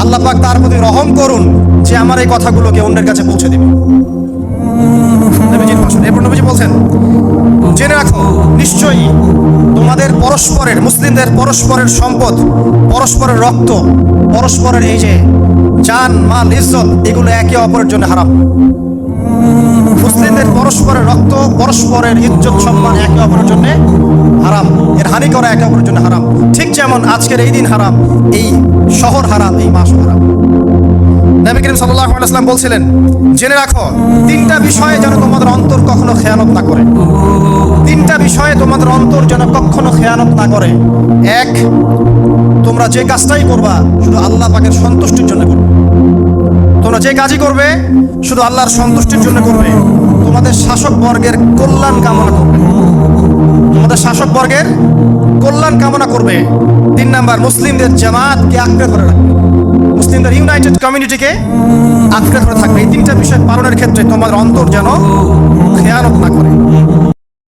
আল্লাহ পাক তার প্রতি রহম করুন যে আমার এই কথাগুলোকে অন্যের কাছে পৌঁছে দেবে। নবীজির ভাষণ। এরপর নবীজি বলছেন, জেনে রাখো নিশ্চয়ই তোমাদের পরস্পরের, মুসলিমদের পরস্পরের সম্পদ, পরস্পরের রক্ত, পরস্পরের এই যে জান মাল ইজ্জত, এগুলো একে অপরের জন্য হারাম। মুসলিমদের পরস্পরের রক্ত, পরস্পরের ইজ্জত সম্মান একে অপরের জন্য হারাম। এর হানি করা একে অপরের জন্য হারাম। ঠিক যেমন আজকের এই দিন হারাম, এই শহর হারাম, এই মাস হারাম। নবী করিম সাল্লাল্লাহু আলাইহি ওয়াসাল্লাম বলছিলেন, জেনে রাখো তিনটা বিষয়ে যেন তোমাদের অন্তর কখনো খেয়ানত না করে। তিনটা বিষয়ে তোমাদের অন্তর যেন কখনো খেয়ানত না করে। এক, তোমরা যে কাজটাই করবা শুধু আল্লাহ পাকের সন্তুষ্টির জন্য করবে। তোমরা যে কাজই করবে শুধু আল্লাহর সন্তুষ্টির জন্য করবে। তোমাদের শাসক বর্গের কল্যাণ কামনা করবে। তোমাদের শাসক বর্গের কল্যাণ কামনা করবে। 3 নাম্বার, মুসলিমদের জামাতকে আঁকড়ে ধরে রাখবে। মুসলিমদের ইউনাইটেড কমিউনিটিকে আঁকড়ে ধরে থাকবে। এই তিনটা বিষয় পালনের ক্ষেত্রে তোমাদের অন্তর যেন খেয়ানত না করে।